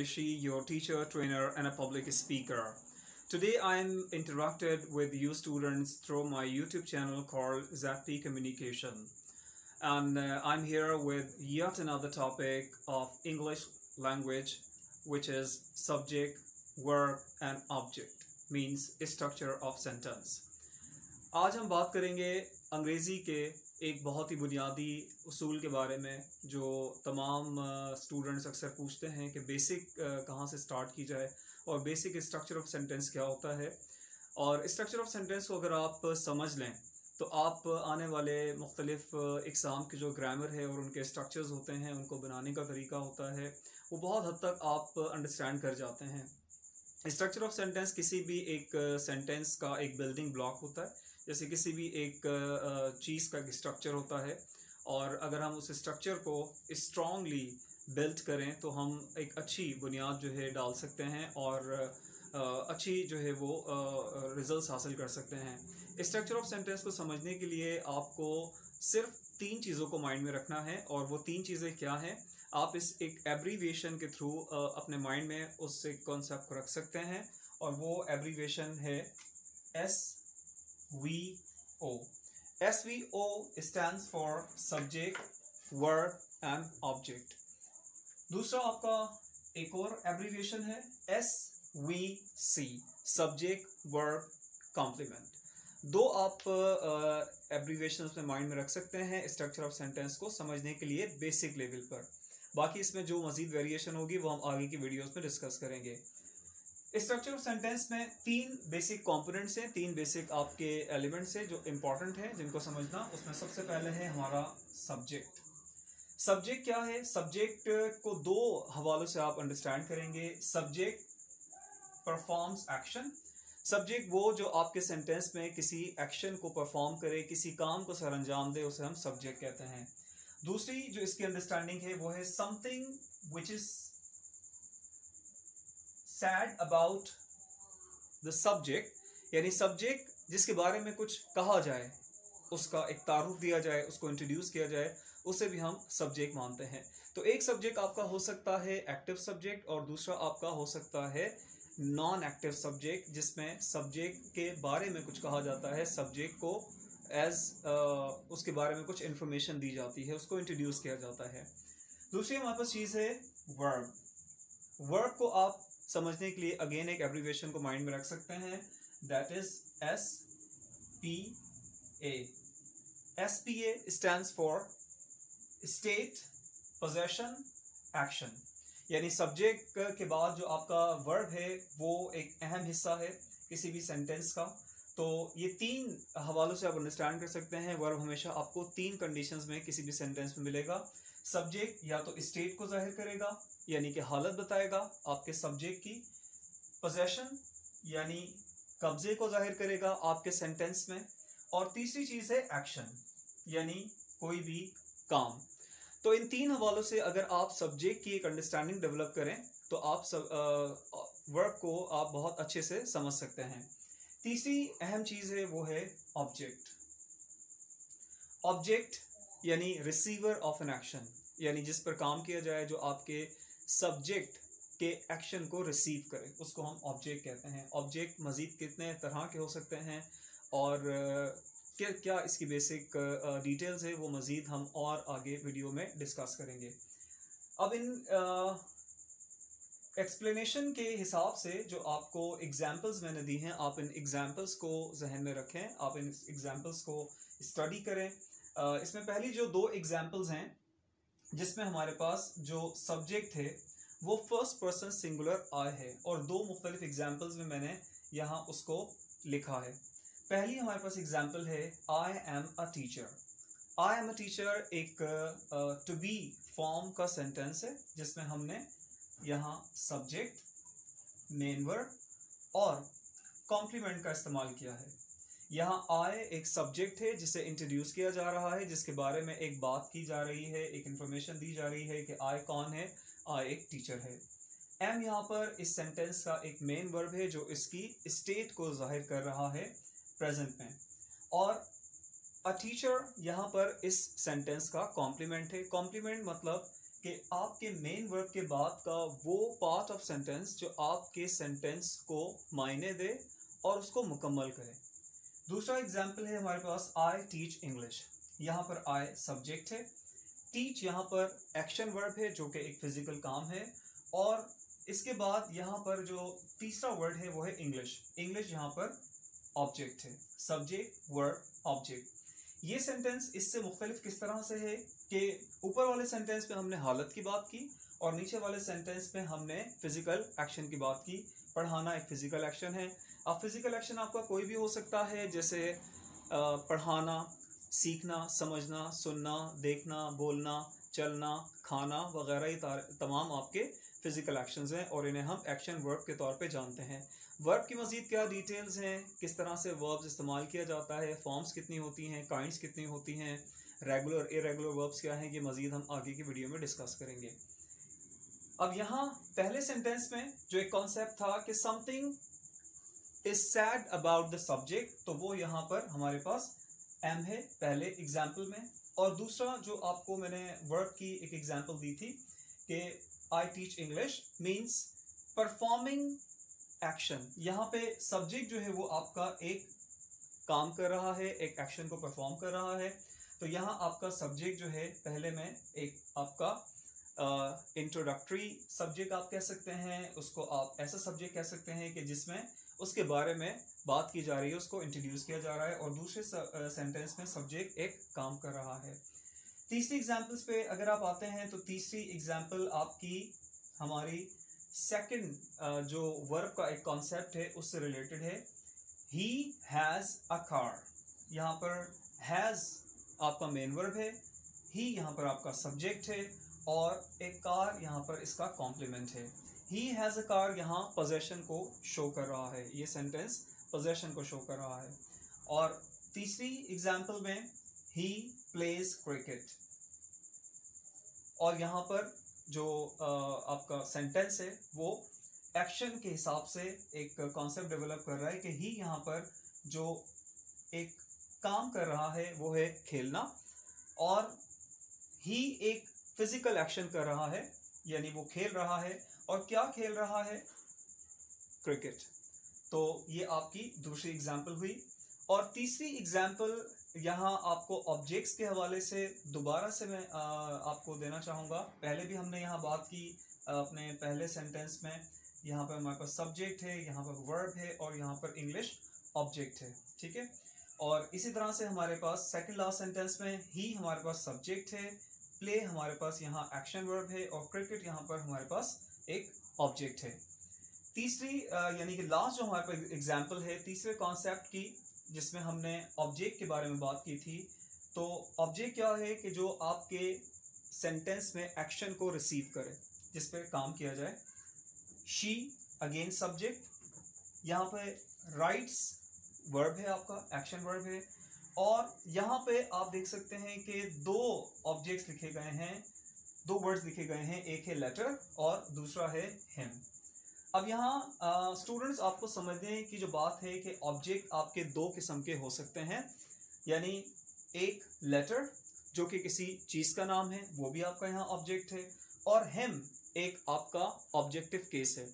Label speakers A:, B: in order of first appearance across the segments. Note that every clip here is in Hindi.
A: Qureshi, your teacher, trainer, and a public speaker. Today I'm interacted with you students through my YouTube channel called Zappi Communication. And I'm here with yet another topic of English language, which is subject, verb, and object, means structure of sentence. आज हम बात करेंगे अंग्रेज़ी के एक बहुत ही बुनियादी उसूल के बारे में जो तमाम स्टूडेंट्स अक्सर पूछते हैं कि बेसिक कहाँ से स्टार्ट की जाए और बेसिक स्ट्रक्चर ऑफ सेंटेंस क्या होता है। और स्ट्रक्चर ऑफ सेंटेंस को अगर आप समझ लें तो आप आने वाले मुख्तलिफ एग्ज़ाम के जो ग्रामर है और उनके स्ट्रक्चर्स होते हैं, उनको बनाने का तरीका होता है, वो बहुत हद तक आप अंडरस्टैंड कर जाते हैं। स्ट्रक्चर ऑफ सेंटेंस किसी भी एक सेंटेंस का एक बिल्डिंग ब्लॉक होता है, जैसे किसी भी एक चीज़ का स्ट्रक्चर होता है, और अगर हम उस स्ट्रक्चर को स्ट्रॉन्गली बिल्ड करें तो हम एक अच्छी बुनियाद जो है डाल सकते हैं और अच्छी जो है वो रिजल्ट्स हासिल कर सकते हैं। स्ट्रक्चर ऑफ सेंटेंस को समझने के लिए आपको सिर्फ 3 चीज़ों को माइंड में रखना है, और वो 3 चीज़ें क्या हैं आप इस एक एब्रीविएशन के थ्रू अपने माइंड में उस एक कॉन्सेप्ट को रख सकते हैं, और वो एब्रीविएशन है SVO. SVO stands for subject, verb and object. दूसरा आपका एक और एब्रीविएशन है SVC, subject, verb, complement. दो आप एब्रीविएशन अपने माइंड में रख सकते हैं स्ट्रक्चर ऑफ सेंटेंस को समझने के लिए बेसिक लेवल पर। बाकी इसमें जो मजीद वेरिएशन होगी वो हम आगे की वीडियोस में डिस्कस करेंगे। स्ट्रक्चर ऑफ सेंटेंस में 3 बेसिक कंपोनेंट्स हैं, 3 बेसिक आपके एलिमेंट्स हैं जो इम्पोर्टेंट हैं जिनको समझना। उसमें सबसे पहले है हमारा सब्जेक्ट। सब्जेक्ट क्या है? सब्जेक्ट को 2 हवालों से आप अंडरस्टैंड करेंगे। Subject performs action. सब्जेक्ट वो जो आपके सेंटेंस में किसी एक्शन को परफॉर्म करे, किसी काम को सर अंजाम दे, उसे हम सब्जेक्ट कहते हैं। दूसरी जो इसकी अंडरस्टैंडिंग है वो है something which is sad about the subject, यानी सब्जेक्ट जिसके बारे में कुछ कहा जाए, उसका एक तारुफ दिया जाए, उसको इंट्रोड्यूस किया जाए, उसे भी हम सब्जेक्ट मानते हैं। तो एक सब्जेक्ट आपका हो सकता है एक्टिव सब्जेक्ट, और दूसरा आपका हो सकता है नॉन एक्टिव सब्जेक्ट, जिसमें सब्जेक्ट के बारे में कुछ कहा जाता है, सब्जेक्ट को उसके बारे में कुछ इन्फॉर्मेशन दी जाती है, उसको इंट्रोड्यूस किया जाता है। दूसरी हमारे पास चीज़ है वर्ब। वर्ब को आप समझने के लिए अगेन एक एब्रीविएशन को माइंड में रख सकते हैं, that is SPA. SPA stands for state, possession, action. यानी सब्जेक्ट के बाद जो आपका वर्ब है वो एक अहम हिस्सा है किसी भी सेंटेंस का। तो ये 3 हवालों से आप अंडरस्टैंड कर सकते हैं। वर्ब हमेशा आपको 3 कंडीशंस में किसी भी सेंटेंस में मिलेगा। सब्जेक्ट या तो स्टेट को जाहिर करेगा, यानी कि हालत बताएगा आपके सब्जेक्ट की। पोजेशन यानी कब्जे को जाहिर करेगा आपके सेंटेंस में। और तीसरी चीज़ है एक्शन, यानी कोई भी काम। तो इन 3 हवालों से अगर आप सब्जेक्ट की एक अंडरस्टैंडिंग डेवलप करें तो आप वर्ब को आप बहुत अच्छे से समझ सकते हैं। तीसरी अहम चीज़ है वो है ऑब्जेक्ट। ऑब्जेक्ट यानी रिसीवर ऑफ एन एक्शन, यानी जिस पर काम किया जाए, जो आपके सब्जेक्ट के एक्शन को रिसीव करे, उसको हम ऑब्जेक्ट कहते हैं। ऑब्जेक्ट मज़ीद कितने तरह के हो सकते हैं और क्या इसकी बेसिक डिटेल्स है वो मज़ीद हम और आगे वीडियो में डिस्कस करेंगे। अब इन एक्सप्लेनेशन के हिसाब से जो आपको एग्जाम्पल्स मैंने दी हैं, आप इन एग्जाम्पल्स को जहन में रखें, आप इन एग्जाम्पल्स को स्टडी करें। इसमें पहली जो 2 एग्जाम्पल्स हैं जिसमें हमारे पास जो सब्जेक्ट है वो फर्स्ट पर्सन सिंगुलर आई है, और 2 मुख्तलिफ एग्जाम्पल्स में मैंने यहाँ उसको लिखा है। पहली हमारे पास एग्जाम्पल है I am a teacher. I am a teacher एक टू बी फॉर्म का सेंटेंस है जिसमें हमने यहाँ सब्जेक्ट, मेन वर्ब और कॉम्प्लीमेंट का इस्तेमाल किया है। यहाँ आई एक सब्जेक्ट है जिसे इंट्रोड्यूस किया जा रहा है, जिसके बारे में एक बात की जा रही है, एक इंफॉर्मेशन दी जा रही है कि आई कौन है, आई एक टीचर है। एम यहाँ पर इस सेंटेंस का एक मेन वर्ब है जो इसकी स्टेट को जाहिर कर रहा है प्रेजेंट में। और अ टीचर यहाँ पर इस सेंटेंस का कॉम्प्लीमेंट है। कॉम्प्लीमेंट मतलब कि आपके मेन वर्ब के बाद का वो पार्ट ऑफ सेंटेंस जो आपके सेंटेंस को मायने दे और उसको मुकम्मल करे। दूसरा एग्जाम्पल है हमारे पास आई टीच इंग्लिश। यहाँ पर आई सब्जेक्ट है, टीच यहाँ पर एक्शन वर्ब है जो कि एक फिजिकल काम है, और इसके बाद यहाँ पर जो तीसरा वर्ड है वो है इंग्लिश। इंग्लिश यहाँ पर ऑब्जेक्ट है, सब्जेक्ट वर्ब ऑब्जेक्ट। ये सेंटेंस इससे मुख्तलिफ किस तरह से है कि ऊपर वाले सेंटेंस में हमने हालत की बात की और नीचे वाले सेंटेंस में हमने फिजिकल एक्शन की बात की। पढ़ाना एक फिजिकल एक्शन है। अब फिजिकल एक्शन आपका कोई भी हो सकता है, जैसे पढ़ाना, सीखना, समझना, सुनना, देखना, बोलना, चलना, खाना वगैरह, ये तमाम आपके फिजिकल एक्शंस हैं और इन्हें हम एक्शन वर्ब के तौर पे जानते हैं। वर्ब की मज़ीद क्या डिटेल्स हैं, किस तरह से वर्ब्स इस्तेमाल किया जाता है, फॉर्म्स कितनी होती हैं, काइंड्स कितनी होती हैं, रेगुलर इरेगुलर वर्ब्स क्या हैं, ये मज़ीद हम आगे की वीडियो में डिस्कस करेंगे। अब यहाँ पहले सेंटेंस में जो एक कॉन्सेप्ट था कि something is sad about the subject, तो वो यहाँ पर हमारे पास एम है पहले एग्जाम्पल में। और दूसरा जो आपको मैंने वर्ब की एक एग्जाम्पल दी थी कि I teach English means performing action. यहाँ पे सब्जेक्ट जो है वो आपका एक काम कर रहा है, एक एक्शन को परफॉर्म कर रहा है। तो यहाँ आपका सब्जेक्ट जो है पहले में एक आपका इंट्रोडक्टरी सब्जेक्ट आप कह सकते हैं, उसको आप ऐसा सब्जेक्ट कह सकते हैं कि जिसमें उसके बारे में बात की जा रही है, उसको इंट्रोड्यूस किया जा रहा है, और दूसरे सेंटेंस में सब्जेक्ट एक काम कर रहा है। तीसरी एग्जाम्पल्स पे अगर आप आते हैं तो तीसरी एग्जाम्पल आपकी हमारी सेकंड जो वर्ब का एक कॉन्सेप्ट है उससे रिलेटेड है। He has a car. यहाँ पर हैज़ आपका मेन वर्ब है, ही यहाँ पर आपका सब्जेक्ट है, और एक कार यहाँ पर इसका कॉम्प्लीमेंट है। ही हैज़ अ कार यहाँ पोजेशन को शो कर रहा है, ये सेंटेंस पोजेशन को शो कर रहा है। और तीसरी एग्जाम्पल में ही प्लेज क्रिकेट, और यहाँ पर जो आपका सेंटेंस है वो एक्शन के हिसाब से एक कॉन्सेप्ट डेवलप कर रहा है कि ही यहाँ पर जो एक काम कर रहा है वो है खेलना, और ही एक फिजिकल एक्शन कर रहा है, यानी वो खेल रहा है। और क्या खेल रहा है? क्रिकेट। तो ये आपकी दूसरी एग्जाम्पल हुई। और तीसरी एग्जाम्पल यहाँ आपको ऑब्जेक्ट्स के हवाले से दोबारा से मैं आपको देना चाहूँगा। पहले भी हमने यहाँ बात की अपने पहले सेंटेंस में, यहाँ पर हमारे पास सब्जेक्ट है, यहाँ पर वर्ब है, और यहाँ पर इंग्लिश ऑब्जेक्ट है, ठीक है। और इसी तरह से हमारे पास सेकंड लास्ट सेंटेंस में ही हमारे पास सब्जेक्ट है, प्ले हमारे पास यहाँ एक्शन वर्ब है, और क्रिकेट यहाँ पर हमारे पास एक ऑब्जेक्ट है। तीसरी यानी कि लास्ट जो हमारे पास एग्जाम्पल है तीसरे कॉन्सेप्ट की, जिसमें हमने ऑब्जेक्ट के बारे में बात की थी। तो ऑब्जेक्ट क्या है कि जो आपके सेंटेंस में एक्शन को रिसीव करे, जिस पे काम किया जाए। शी अगेन सब्जेक्ट, यहाँ पे राइट्स वर्ब है, आपका एक्शन वर्ब है, और यहाँ पे आप देख सकते हैं कि दो ऑब्जेक्ट्स लिखे गए हैं, दो वर्ड्स लिखे गए हैं, एक है लेटर और दूसरा है हिम। अब यहाँ स्टूडेंट्स आपको समझने की जो बात है कि ऑब्जेक्ट आपके दो किस्म के हो सकते हैं, यानी एक लेटर जो कि किसी चीज़ का नाम है, वो भी आपका यहाँ ऑब्जेक्ट है, और हिम एक आपका ऑब्जेक्टिव केस है।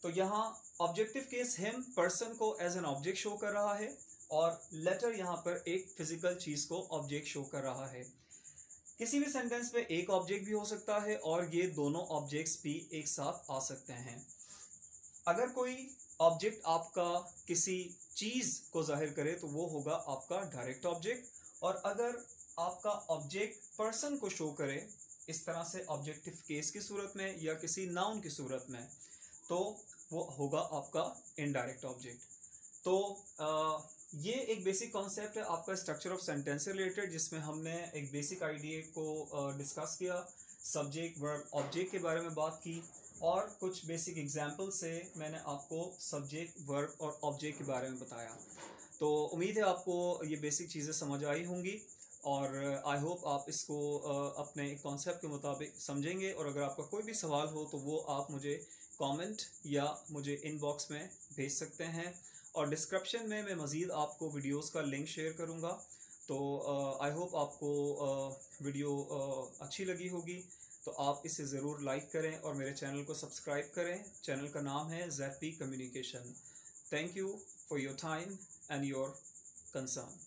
A: तो यहाँ ऑब्जेक्टिव केस हिम पर्सन को एज एन ऑब्जेक्ट शो कर रहा है, और लेटर यहाँ पर एक फिजिकल चीज़ को ऑब्जेक्ट शो कर रहा है। किसी भी सेंटेंस में एक ऑब्जेक्ट भी हो सकता है और ये दोनों ऑब्जेक्ट्स भी एक साथ आ सकते हैं। अगर कोई ऑब्जेक्ट आपका किसी चीज़ को जाहिर करे तो वो होगा आपका डायरेक्ट ऑब्जेक्ट, और अगर आपका ऑब्जेक्ट पर्सन को शो करे इस तरह से ऑब्जेक्टिव केस की सूरत में या किसी नाउन की सूरत में, तो वो होगा आपका इनडायरेक्ट ऑब्जेक्ट। तो ये एक बेसिक कॉन्सेप्ट है आपका स्ट्रक्चर ऑफ सेंटेंस से रिलेटेड, जिसमें हमने एक बेसिक आइडिया को डिस्कस किया, सब्जेक्ट वर्ब ऑब्जेक्ट के बारे में बात की, और कुछ बेसिक एग्जाम्पल से मैंने आपको सब्जेक्ट वर्ब और ऑब्जेक्ट के बारे में बताया। तो उम्मीद है आपको ये बेसिक चीज़ें समझ आई होंगी, और आई होप आप इसको अपने कॉन्सेप्ट के मुताबिक समझेंगे। और अगर आपका कोई भी सवाल हो तो वो आप मुझे कमेंट या मुझे इनबॉक्स में भेज सकते हैं, और डिस्क्रिप्शन में मैं मज़ीद आपको वीडियोस का लिंक शेयर करूंगा। तो आई होप आपको वीडियो अच्छी लगी होगी, तो आप इसे ज़रूर लाइक करें और मेरे चैनल को सब्सक्राइब करें। चैनल का नाम है ZP communication. Thank you for your time and your concern.